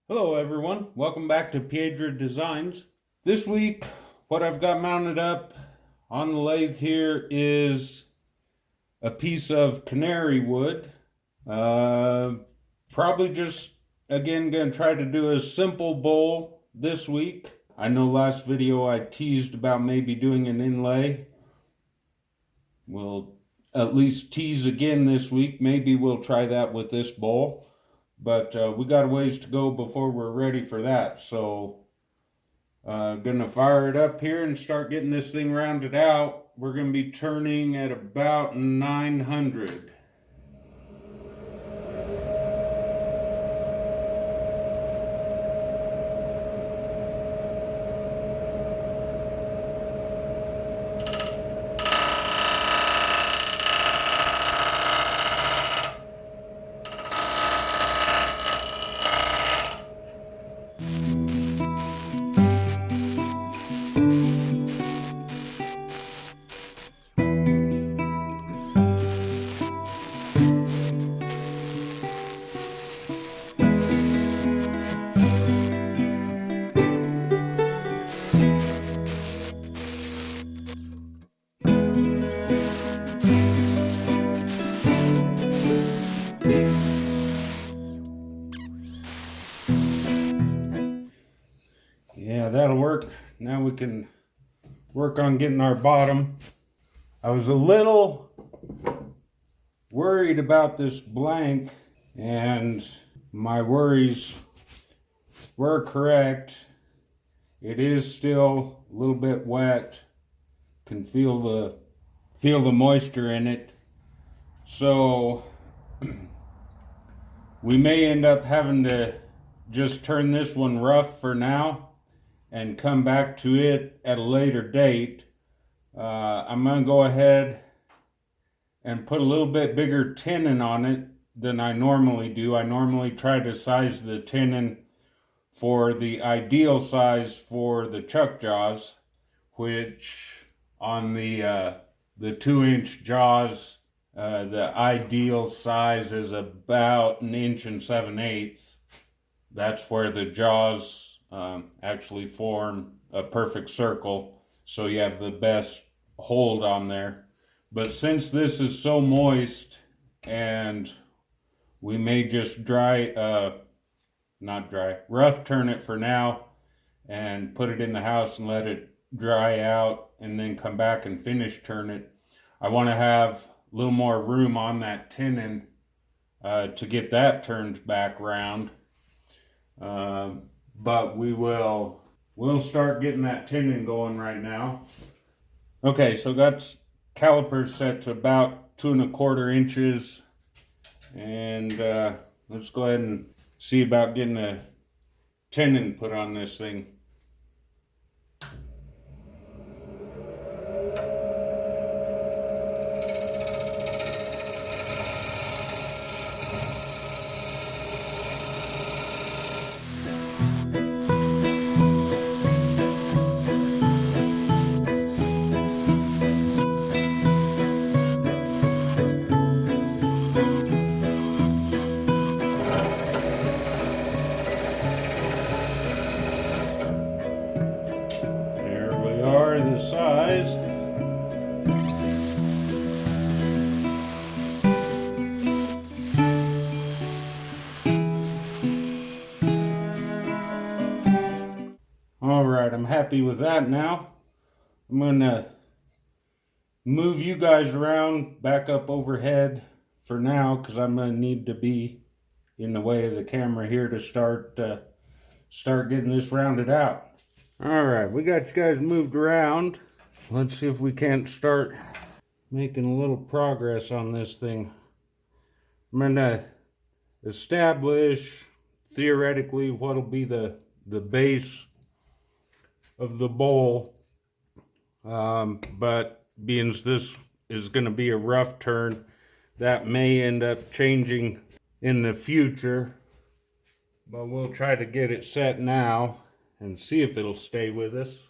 Hello everyone, welcome back to Piedra Designs. This week, what I've got mounted up on the lathe here is a piece of canary wood. Probably just, again, going to try to do a simple bowl this week. I know last video I teased about maybe doing an inlay. We'll at least tease again this week. Maybe we'll try that with this bowl. But we got a ways to go before we're ready for that. So gonna fire it up here and start getting this thing rounded out. We're gonna be turning at about 900. Yeah, that'll work. Now we can work on getting our bottom. I was a little worried about this blank, and my worries were correct. It is still a little bit wet. Can feel the moisture in it. So we may end up having to just turn this one rough for now and come back to it at a later date. I'm going to go ahead and put a little bit bigger tenon on it than I normally do. I normally try to size the tenon for the ideal size for the chuck jaws, which on the 2-inch jaws, the ideal size is about 1 7/8 inches. That's where the jaws actually form a perfect circle, so you have the best hold on there. But since this is so moist, and we may just rough turn it for now and put it in the house and let it dry out and then come back and finish turn it. I want to have a little more room on that tenon to get that turned back round. But we'll start getting that tenon going right now. Okay, so got calipers set to about 2¼ inches, and let's go ahead and see about getting a tenon put on this thing. The size. All right, I'm happy with that now. I'm gonna move you guys around back up overhead for now, because I'm gonna need to be in the way of the camera here to start getting this rounded out. All right, we got you guys moved around. Let's see if we can't start making a little progress on this thing. I'm gonna establish theoretically what'll be the base of the bowl, but being this is going to be a rough turn, that may end up changing in the future, but we'll try to get it set now and see if it'll stay with us.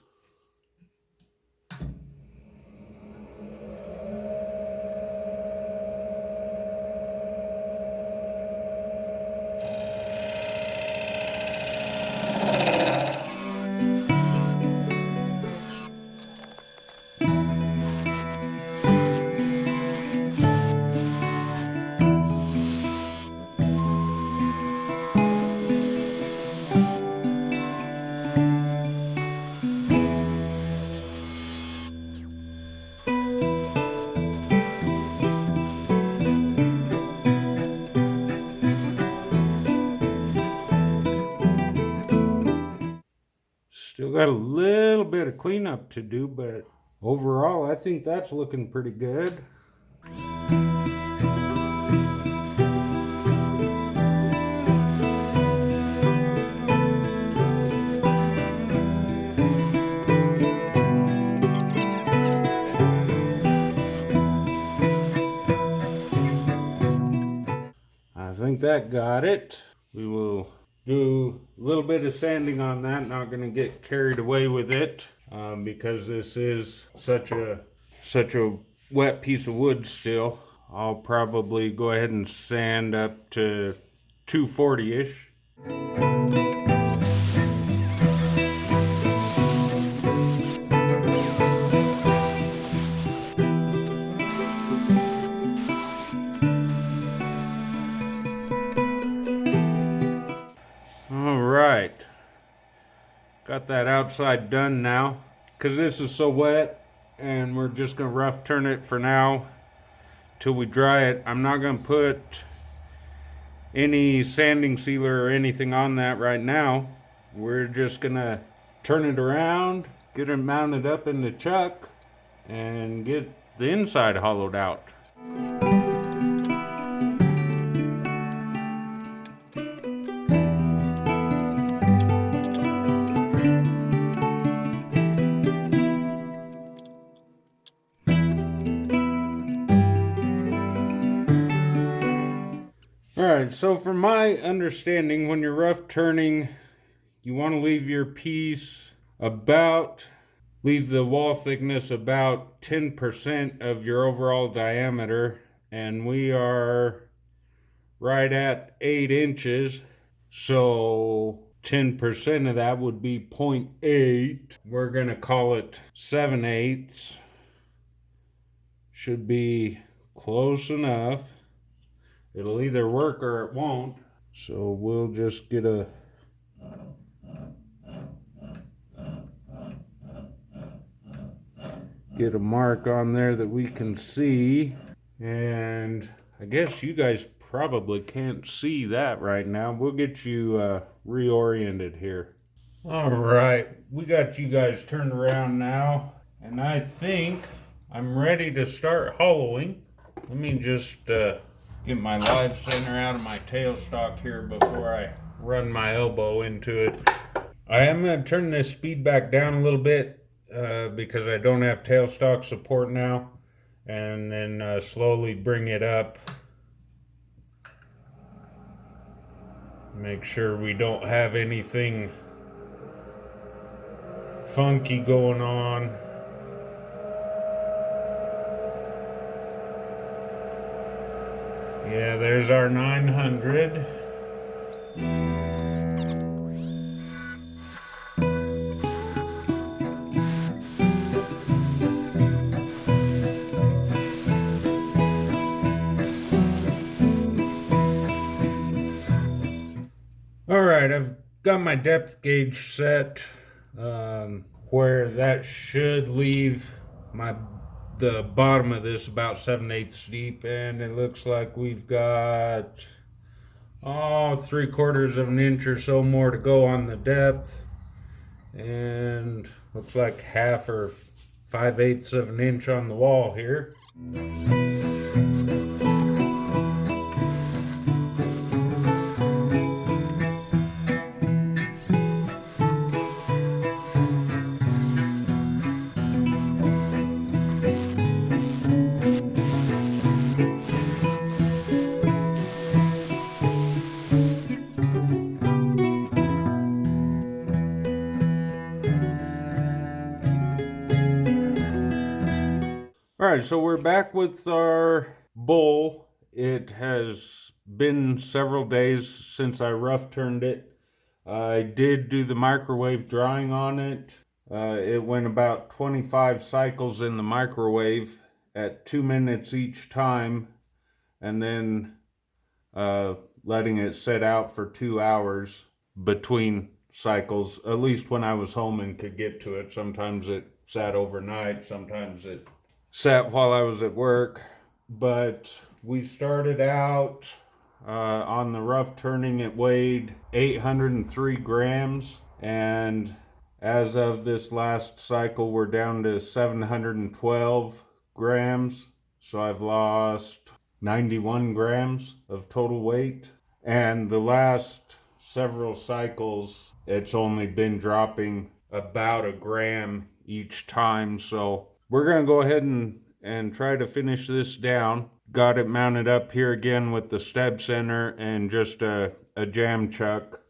Still got a little bit of cleanup to do, but overall I think that's looking pretty good. I think that got it. We will do a little bit of sanding on that. Not going to get carried away with it because this is such a wet piece of wood still. I'll probably go ahead and sand up to 240-ish. All right, got that outside done now. Because this is so wet and we're just going to rough turn it for now till we dry it. I'm not going to put any sanding sealer or anything on that right now. We're just going to turn it around, get it mounted up in the chuck, and get the inside hollowed out. Alright, so from my understanding, when you're rough turning, you want to leave your piece leave the wall thickness about 10% of your overall diameter, and we are right at 8 inches, so 10% of that would be 0.8. We're going to call it 7/8. Should be close enough. It'll either work or it won't. So we'll just get a mark on there that we can see. And I guess you guys probably can't see that right now. We'll get you reoriented here. All right, we got you guys turned around now, and I think I'm ready to start hollowing. Let me just get my live center out of my tailstock here before I run my elbow into it. I am going to turn this speed back down a little bit because I don't have tailstock support now, and then slowly bring it up. Make sure we don't have anything funky going on. Yeah, there's our 900. All right, I've got my depth gauge set where that should leave the bottom of this about 7/8 deep, and it looks like we've got 3/4 of an inch or so more to go on the depth, and looks like 1/2 or 5/8 of an inch on the wall here. Alright, so we're back with our bowl. It has been several days since I rough turned it. I did do the microwave drying on it. It went about 25 cycles in the microwave at 2 minutes each time, and then letting it sit out for 2 hours between cycles, at least when I was home and could get to it. Sometimes it sat overnight, sometimes it sat while I was at work. But we started out on the rough turning. It weighed 803 grams, and As of this last cycle, we're down to 712 grams. So I've lost 91 grams of total weight. And the last several cycles, it's only been dropping about a gram each time. So we're going to go ahead and try to finish this down. Got it mounted up here again with the stab center and just a jam chuck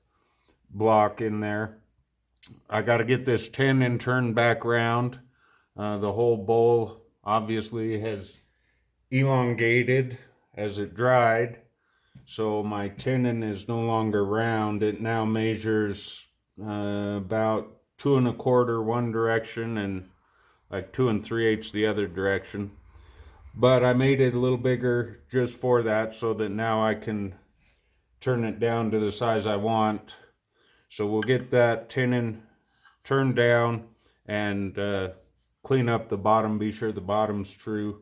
block in there. I got to get this tenon turned back round. The whole bowl obviously has elongated as it dried. So my tenon is no longer round. It now measures about 2 1/4 one direction and like 2 3/8 the other direction. But I made it a little bigger just for that so that now I can turn it down to the size I want. So we'll get that tenon turned down and clean up the bottom, be sure the bottom's true.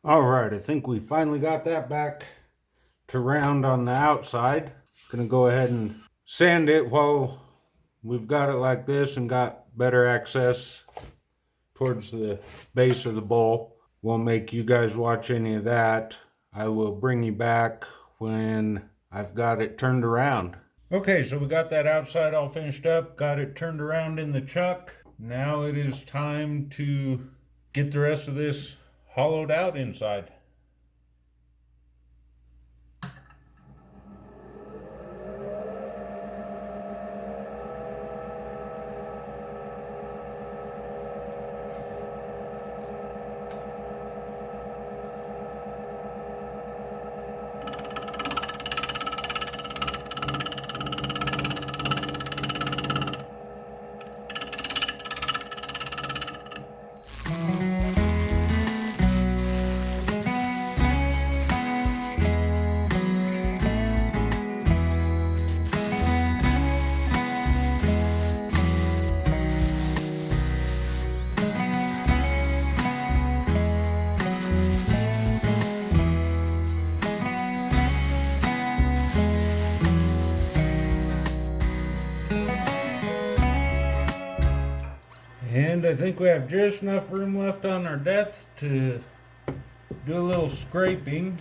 All right, I think we finally got that back to round on the outside. Gonna go ahead and sand it while we've got it like this and got better access towards the base of the bowl. Won't make you guys watch any of that. I will bring you back when I've got it turned around. Okay, so we got that outside all finished up, got it turned around in the chuck. Now it is time to get the rest of this hollowed out inside. And I think we have just enough room left on our depth to do a little scraping.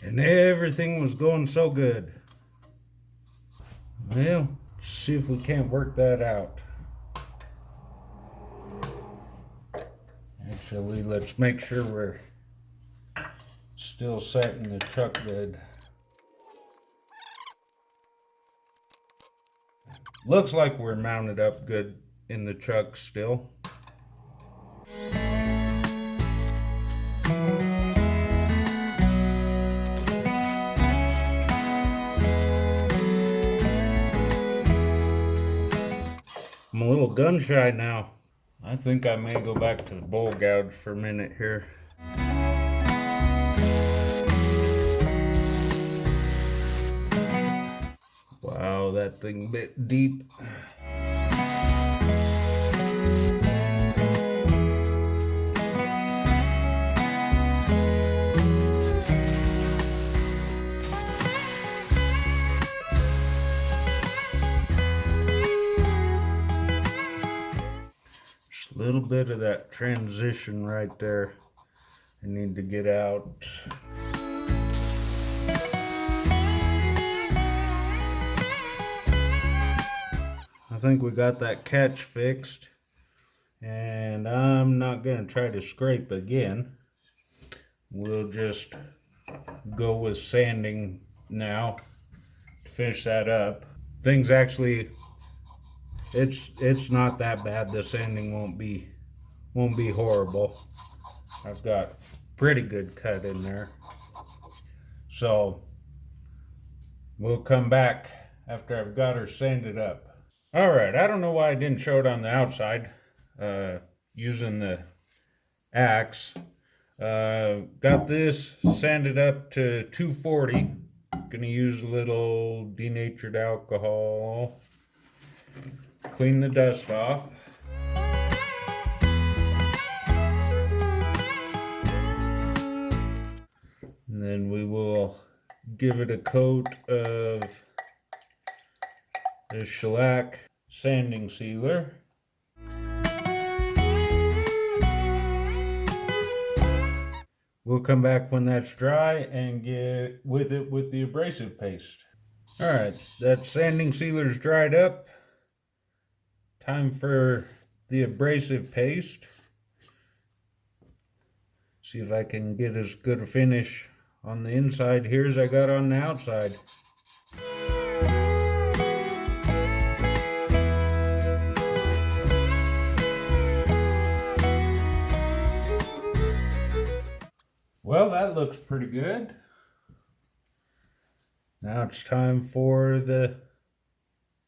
And everything was going so good. Well, let's see if we can't work that out. Actually, let's make sure we're still setting the chuck good. Looks like we're mounted up good in the chuck still. I'm a little gun shy now. I think I may go back to the bowl gouge for a minute here. Wow, that thing bit deep. A little bit of that transition right there I need to get out. I think we got that catch fixed, and I'm not going to try to scrape again. We'll just go with sanding now to finish that up. Things actually, it's not that bad. The sanding won't be horrible. I've got pretty good cut in there. So we'll come back after I've got her sanded up. All right, I don't know why I didn't show it on the outside using the axe. Got this sanded up to 240. Gonna use a little denatured alcohol. Clean the dust off. And then we will give it a coat of the shellac sanding sealer. We'll come back when that's dry and get with it with the abrasive paste. All right, that sanding sealer's dried up. Time for the abrasive paste. See if I can get as good a finish on the inside here as I got on the outside. Well, that looks pretty good. Now it's time for the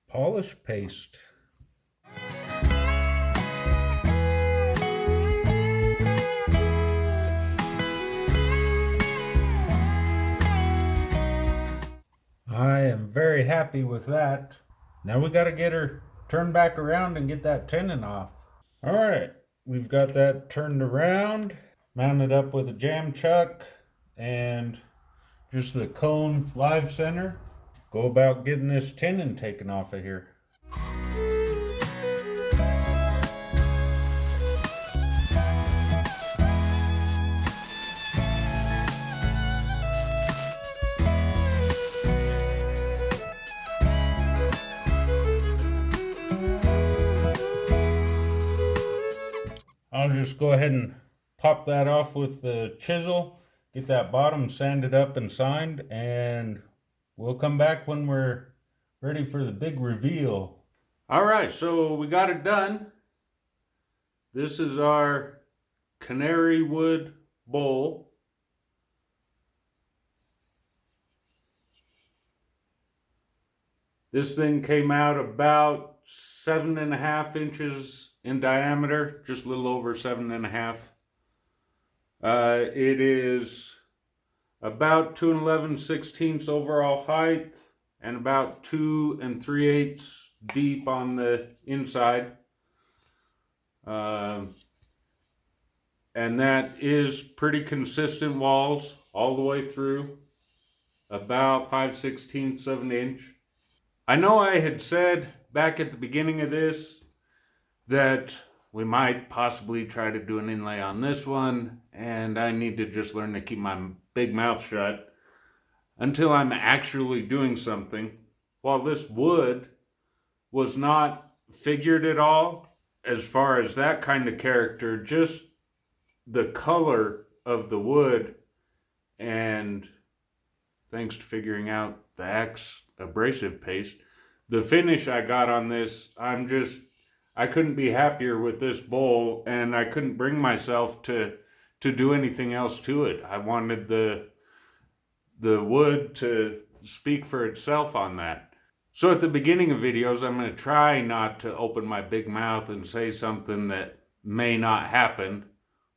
polish paste. I am very happy with that. Now we got to get her turned back around and get that tenon off. All right, we've got that turned around, mounted up with a jam chuck and just the cone live center. Go about getting this tenon taken off of here. I'll just go ahead and pop that off with the chisel, get that bottom sanded up and signed, and we'll come back when we're ready for the big reveal. All right, so we got it done. This is our Canary wood bowl. This thing came out about 7.5 inches in diameter, just a little over 7.5. It is about 2 11/16 overall height and about 2 3/8 deep on the inside. And that is pretty consistent walls all the way through, about 5/16 of an inch. I know I had said back at the beginning of this that we might possibly try to do an inlay on this one, and I need to just learn to keep my big mouth shut until I'm actually doing something. While this wood was not figured at all as far as that kind of character, just the color of the wood, and thanks to figuring out the Axe abrasive paste, the finish I got on this, I couldn't be happier with this bowl, and I couldn't bring myself to do anything else to it. I wanted the wood to speak for itself on that. So at the beginning of videos, I'm going to try not to open my big mouth and say something that may not happen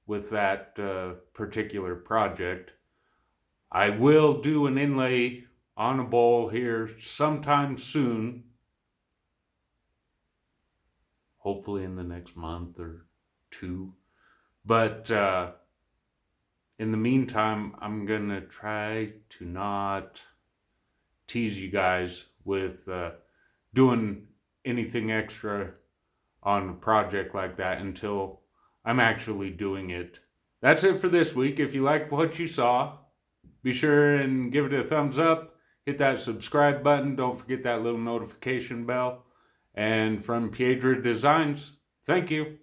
with that particular project. I will do an inlay on a bowl here sometime soon. Hopefully in the next month or two. But in the meantime, I'm going to try to not tease you guys with doing anything extra on a project like that until I'm actually doing it. That's it for this week. If you liked what you saw, be sure and give it a thumbs up. Hit that subscribe button. Don't forget that little notification bell. And from Piedra Designs, thank you.